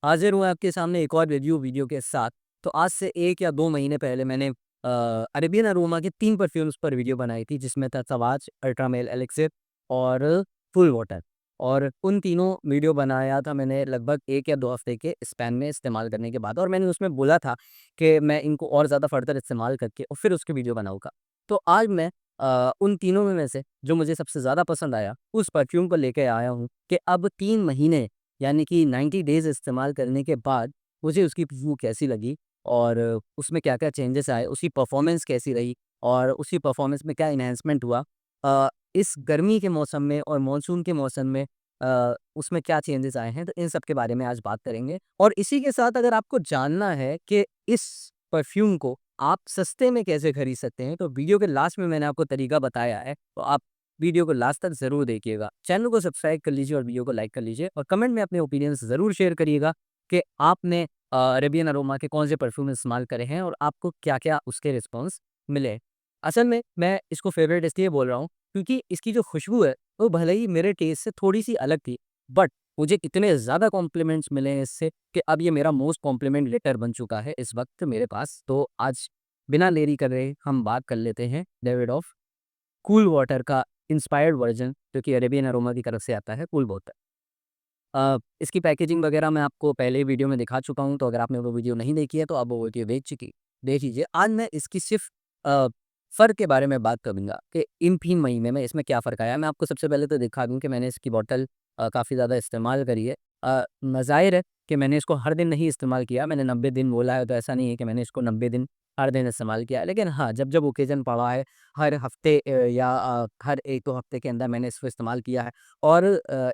हाज़िर हूँ आपके सामने एक और रिव्यू वीडियो के साथ। तो आज से 1 या 2 महीने पहले मैंने अरेबियन अरोमा के 3 परफ्यूम्स पर वीडियो बनाई थी, जिसमें था सवाज, अल्ट्रा मेल एलिक्सिर और कूल वाटर। और उन तीनों वीडियो बनाया था मैंने लगभग 1 या 2 हफ़्ते के स्पैन में इस्तेमाल करने के बाद, और मैंने उसमें बोला था कि मैं इनको और ज़्यादा फर्दर इस्तेमाल करके और फिर उसकी वीडियो बनाऊँगा। तो आज मैं उन तीनों में से जो मुझे सबसे ज़्यादा पसंद आया, उस परफ्यूम को लेके आया हूँ कि अब 3 महीने यानी कि 90 डेज़ इस्तेमाल करने के बाद मुझे उसकी खुशबू कैसी लगी और उसमें क्या-क्या चेंजेस आए, उसकी परफ़ॉर्मेंस कैसी रही और उसी परफ़ॉर्मेंस में क्या एनहांसमेंट हुआ। इस गर्मी के मौसम में और मानसून के मौसम में उसमें क्या चेंजेस आए हैं, तो इन सब के बारे में आज बात करेंगे। और इसी के साथ अगर आपको जानना है कि इस परफ्यूम को आप सस्ते में कैसे खरीद सकते हैं, तो वीडियो के लास्ट में मैंने आपको तरीका बताया है, तो आप वीडियो को लास्ट तक ज़रूर देखिएगा। चैनल को सब्सक्राइब कर लीजिए और वीडियो को लाइक कर लीजिए और कमेंट में अपने ओपिनियंस ज़रूर शेयर करिएगा कि आपने अरेबियन अरोमा के कौन से परफ्यूम इस्तेमाल करे हैं और आपको क्या-क्या उसके रिस्पॉन्स मिले। असल में मैं इसको फ़ेवरेट इसलिए बोल रहा हूँ क्योंकि इसकी जो खुशबू है, वो भले ही मेरे टेस्ट से थोड़ी-सी अलग थी, बट मुझे इतने ज़्यादा कॉम्प्लीमेंट्स मिले हैं इससे कि अब ये मेरा मोस्ट कॉम्प्लीमेंट लेटर बन चुका है इस वक़्त मेरे पास। तो आज बिना देरी करे हम बात कर लेते हैं डेविड ऑफ कूल वाटर का इंस्पायर्ड वर्ज़न, जो कि अरेबियन अरोमा की तरफ से आता है, कूल वाटर। इसकी पैकेजिंग वगैरह मैं आपको पहले ही वीडियो में दिखा चुका हूँ, तो अगर आपने वो वीडियो नहीं देखी है तो आप वो वीडियो देख लीजिए। आज मैं इसकी सिर्फ़ अ, फ़र्क के बारे में बात करूँगा कि इन 3 महीने में इसमें क्या फ़र्क आया। मैं आपको सबसे पहले तो दिखा दूँ कि मैंने इसकी बॉटल काफ़ी ज़्यादा इस्तेमाल करी है। ज़ाहिर है कि मैंने इसको हर दिन नहीं इस्तेमाल किया, मैंने 90 दिन बोला है, तो ऐसा नहीं है कि मैंने इसको 90 दिन हर दिन इस्तेमाल किया है। लेकिन हाँ, जब-जब ओकेज़न पड़ा है, हर हफ़्ते या हर 1-2 हफ़्ते के अंदर मैंने इसको इस्तेमाल किया है। और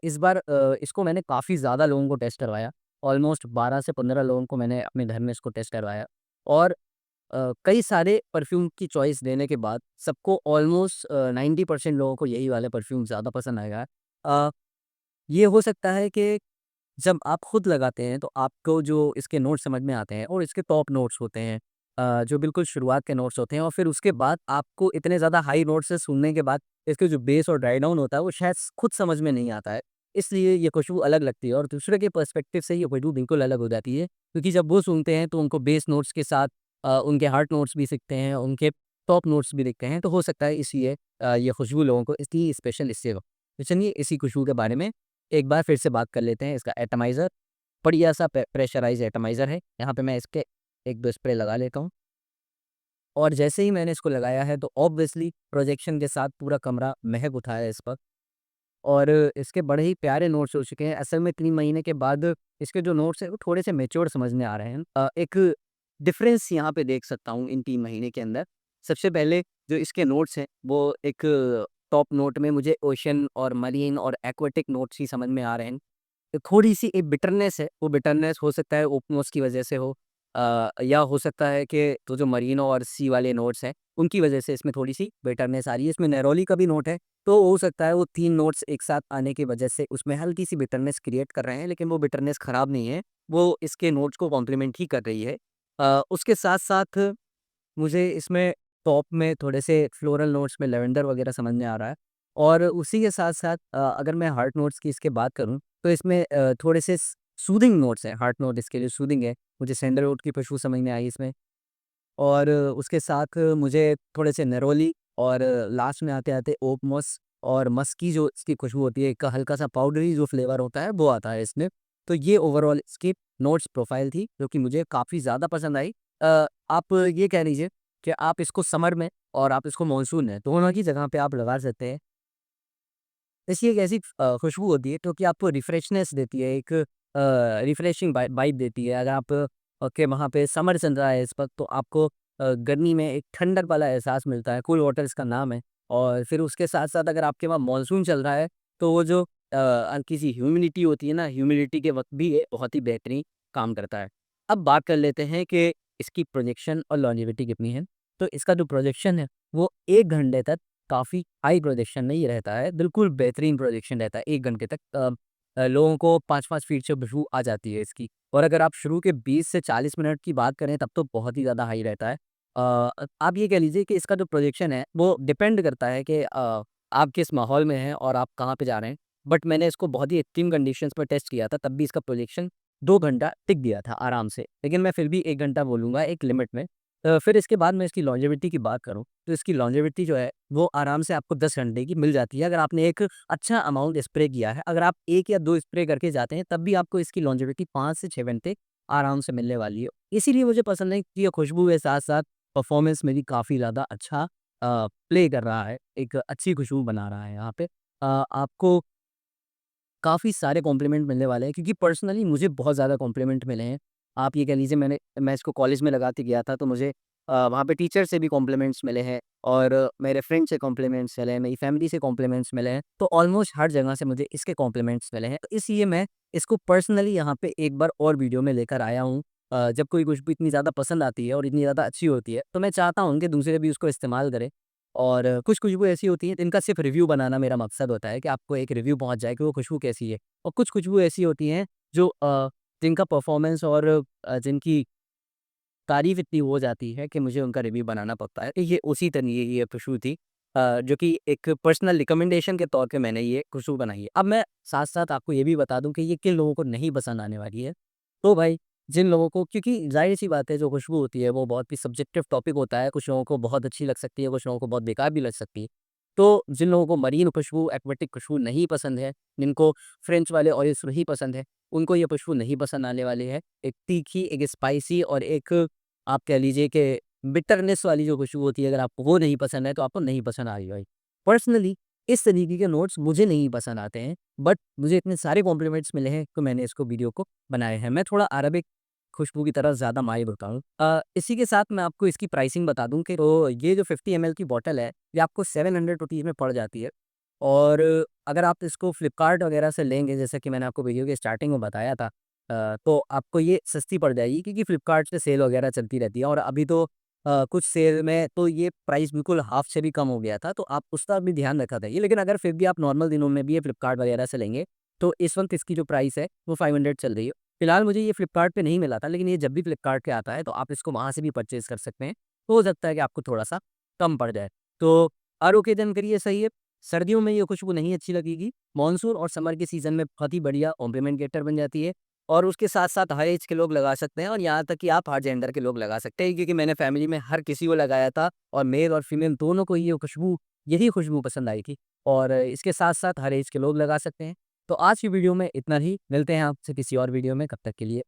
इस बार इसको मैंने काफ़ी ज़्यादा लोगों को टेस्ट करवाया। ऑलमोस्ट 12 से 15 लोगों को मैंने अपने घर में इसको टेस्ट करवाया और कई सारे परफ्यूम की चॉइस देने के बाद सबको ऑलमोस्ट 90% लोगों को यही वाले परफ्यूम ज़्यादा पसंद आएगा। अ, ये हो सकता है कि जब आप खुद लगाते हैं तो आपको जो इसके नोट्स समझ में आते हैं और इसके टॉप नोट्स होते हैं, जो बिल्कुल शुरुआत के नोट्स होते हैं, और फिर उसके बाद आपको इतने ज़्यादा हाई नोट्स से सुनने के बाद इसके जो बेस और ड्राई डाउन होता है वो शायद खुद समझ में नहीं आता है। इसलिए ये खुशबू अलग लगती है और दूसरे के पर्सपेक्टिव से ये खुशबू बिल्कुल अलग हो जाती है, क्योंकि जब वो सुनते हैं तो उनको बेस नोट्स के साथ उनके हार्ट नोट्स भी दिखते हैं, उनके टॉप नोट्स भी दिखते हैं, तो हो सकता है इसलिए ये खुशबू लोगों को इतनी स्पेशल इससे हो। तो चलिए इसी खुशबू के बारे में एक बार फिर से बात कर लेते हैं। इसका एटमाइज़र बढ़िया-सा प्रेशराइज़ एटमाइज़र है। यहाँ पे मैं इसके 1-2 स्प्रे लगा लेता हूँ और जैसे ही मैंने इसको लगाया है तो ऑब्वियसली प्रोजेक्शन के साथ पूरा कमरा महक उठा है इस वक़्त, और इसके बड़े ही प्यारे नोट्स हो चुके हैं। असल में 3 महीने के बाद इसके जो नोट्स हैं वो थोड़े-से मैच्योर समझ में आ रहे हैं। एक डिफ़रेंस यहाँ पे देख सकता हूँ इन 3 महीने के अंदर। सबसे पहले जो इसके नोट्स हैं वो एक टॉप नोट में मुझे ओशन और मरीन और एक्वाटिक नोट्स ही समझ में आ रहे हैं। थोड़ी-सी एक बिटरनेस है, वो बिटरनेस हो सकता है ओपनोस की वजह से हो, या हो सकता है कि तो जो मरीनो और सी वाले नोट्स हैं, उनकी वजह से इसमें थोड़ी-सी बिटरनेस आ रही है। इसमें नैरोली का भी नोट है, तो हो सकता है वो 3 नोट्स एक साथ आने की वजह से उसमें हल्की-सी बिटरनेस क्रिएट कर रहे हैं, लेकिन वो बिटरनेस खराब नहीं है, वो इसके नोट्स को कॉम्प्लीमेंट ही कर रही है। उसके साथ-साथ मुझे इसमें टॉप में थोड़े से फ्लोरल नोट्स में लैवेंडर वगैरह समझ में आ रहा है, और उसी के साथ-साथ अगर मैं हार्ट नोट्स की इसके बात करूँ, तो इसमें थोड़े से सूदिंग नोट्स हैं, हार्ट नोट इसके लिए सूदिंग है। मुझे सैंडलवुड की खुशबू समझ में आई इसमें, और उसके साथ मुझे थोड़े से नैरोली और लास्ट में आते-आते ओकमोस और मस्क की जो इसकी खुशबू होती है, एक हल्का-सा पाउडरी जो फ्लेवर होता है, वो आता है इसमें। तो ये ओवरऑल इसकी नोट्स प्रोफाइल थी, जो कि मुझे काफ़ी ज़्यादा पसंद आई। आप ये कह लीजिए कि आप इसको समर में और आप इसको मानसून में, दोनों की जगह पे आप लगा सकते हैं। इसकी एक ऐसी खुशबू होती है जो कि आपको रिफ्रेशनेस देती है, एक रिफ्रेशिंग वाइब देती है। अगर आप के वहाँ पे समर चल रहा है इस वक़्त, तो आपको गर्मी में एक ठंडक वाला एहसास मिलता है, कूल वाटर इसका नाम है। और फिर उसके साथ-साथ अगर आपके वहाँ मानसून चल रहा है, तो वो जो हल्की सी ह्यूमिडिटी होती है ना, ह्यूमिडिटी के वक़्त भी ये बहुत ही बेहतरीन काम करता है। अब बात कर लेते हैं कि इसकी प्रोजेक्शन और लॉन्जेविटी कितनी है। तो इसका जो प्रोजेक्शन है, वो 1 घंटे तक काफ़ी हाई प्रोजेक्शन नहीं रहता है, बिल्कुल बेहतरीन प्रोजेक्शन रहता है 1 घंटे तक। लोगों को 5-5 फीट से खुशबू आ जाती है इसकी, और अगर आप शुरू के 20 से 40 मिनट की बात करें तब तो बहुत ही ज़्यादा हाई रहता है। आप ये कह लीजिए कि इसका जो प्रोजेक्शन है वो डिपेंड करता है कि आप किस माहौल में हैं और आप कहाँ पे जा रहे हैं। बट मैंने इसको बहुत ही एक्सट्रीम कंडीशंस में टेस्ट किया था, तब भी इसका प्रोजेक्शन 2 घंटा टिक गया था आराम से, लेकिन मैं फिर भी 1 घंटा बोलूँगा एक लिमिट में। फिर इसके बाद मैं इसकी लॉन्जेविटी की बात करूँ, तो इसकी लॉन्जेविटी जो है, वो आराम से आपको 10 घंटे की मिल जाती है, अगर आपने एक अच्छा अमाउंट स्प्रे किया है। अगर आप 1 या 2 स्प्रे करके जाते हैं, तब भी आपको इसकी लॉन्जेविटी 5 से 6 घंटे आराम से मिलने वाली है। इसीलिए मुझे पसंद है कि ये खुशबू के साथ-साथ परफ़ॉर्मेंस मेरी काफ़ी ज़्यादा अच्छा प्ले कर रहा है, एक अच्छी खुशबू बना रहा है यहाँ पे। आपको काफ़ी सारे कॉम्प्लीमेंट मिलने वाले हैं, क्योंकि पर्सनली मुझे बहुत ज़्यादा कॉम्प्लीमेंट मिले हैं। आप ये कह लीजिए, मैं इसको कॉलेज में लगा के गया था, तो मुझे वहाँ पे टीचर से भी कॉम्प्लीमेंट्स मिले हैं और मेरे फ्रेंड से कॉम्प्लीमेंट्स मिले हैं, मेरी फैमिली से कॉम्प्लीमेंट्स मिले हैं। तो ऑलमोस्ट हर जगह से मुझे इसके कॉम्प्लीमेंट्स मिले हैं। तो इसलिए मैं इसको पर्सनली यहाँ पे एक बार और वीडियो में लेकर आया हूँ। जब कोई खुशबू इतनी ज़्यादा पसंद आती है और इतनी ज़्यादा अच्छी होती है, तो मैं चाहता हूँ कि दूसरे भी उसको इस्तेमाल करें। और कुछ खुशबू ऐसी होती हैं जिनका सिर्फ़ रिव्यू बनाना मेरा मकसद होता है, कि आपको एक रिव्यू पहुँच जाए कि वो खुशबू कैसी है। और कुछ खुशबू ऐसी होती हैं जो जिनका परफ़ॉर्मेंस और जिनकी तारीफ़ इतनी हो जाती है कि मुझे उनका रिव्यू बनाना पड़ता है। तो ये उसी तरह ये खुशबू थी, जो कि एक पर्सनल रिकमेंडेशन के तौर पे मैंने ये खुशबू बनाई है। अब मैं साथ-साथ आपको ये भी बता दूँ कि ये किन लोगों को नहीं पसंद आने वाली है। तो भाई, जिन लोगों को, क्योंकि ज़ाहिर-सी बात है, जो खुशबू होती है वो बहुत ही सब्जेक्टिव टॉपिक होता है, कुछ लोगों को बहुत अच्छी लग सकती है, कुछ लोगों को बहुत बेकार भी लग सकती है। तो जिन लोगों को मरीन खुशबू, एक्वेटिक खुशबू नहीं पसंद है, जिनको फ्रेंच वाले ऑयल्स नहीं पसंद है, उनको ये खुशबू नहीं पसंद आने वाली है। एक तीखी, एक स्पाइसी और एक, आप कह लीजिए कि बिटरनेस वाली जो खुशबू होती है, अगर आपको वो नहीं पसंद है, तो आपको नहीं पसंद आएगी भाई। पर्सनली इस तरीके के नोट्स मुझे नहीं पसंद आते हैं, बट मुझे इतने सारे कॉम्प्लीमेंट्स मिले हैं, तो मैंने इसको वीडियो को बनाया है। मैं थोड़ा अरबिक खुशबू की तरफ ज़्यादा माहिर होता हूँ। इसी के साथ मैं आपको इसकी प्राइसिंग बता दूँ कि तो ये जो 50 ml की बॉटल है, ये आपको 700 रुपीज़ में पड़ जाती है। और अगर आप इसको फ्लिपकार्ट वगैरह से लेंगे, जैसा कि मैंने आपको वीडियो के स्टार्टिंग में बताया था, तो आपको ये सस्ती पड़ जाएगी, क्योंकि फ्लिपकार्ट पे सेल वगैरह चलती रहती है। और अभी तो कुछ सेल में तो ये प्राइस बिल्कुल हाफ़ से भी कम हो गया था, तो आप उसका भी ध्यान रखा था ये। लेकिन अगर फिर भी आप नॉर्मल दिनों में भी ये फ्लिपकार्ट वगैरह से लेंगे, तो इस वक़्त इसकी जो प्राइस है, वो 500 चल रही है। फिलहाल मुझे ये फ्लिपकार्ट पे नहीं मिला था, लेकिन ये जब भी फ्लिपकार्ट पे आता है, तो आप इसको वहाँ से भी परचेज़ कर सकते हैं। तो हो सकता है कि आपको थोड़ा-सा कम पड़ जाए। तो हर ओकेज़न के लिए सही है। सर्दियों में ये खुशबू नहीं अच्छी लगेगी। मानसून और समर के सीज़न में बहुत ही बढ़िया कॉम्प्लीमेंट गेटर बन जाती है। और उसके साथ-साथ हर ऐज के लोग लगा सकते हैं, और यहाँ तक कि आप हर जेंडर के लोग लगा सकते हैं, क्योंकि मैंने फैमिली में हर किसी को लगाया था, और मेल और फीमेल दोनों को यही खुशबू पसंद आई थी। और इसके साथ-साथ हर ऐज के लोग लगा सकते हैं। तो आज की वीडियो में इतना ही, मिलते हैं आपसे किसी और वीडियो में, कब तक के लिए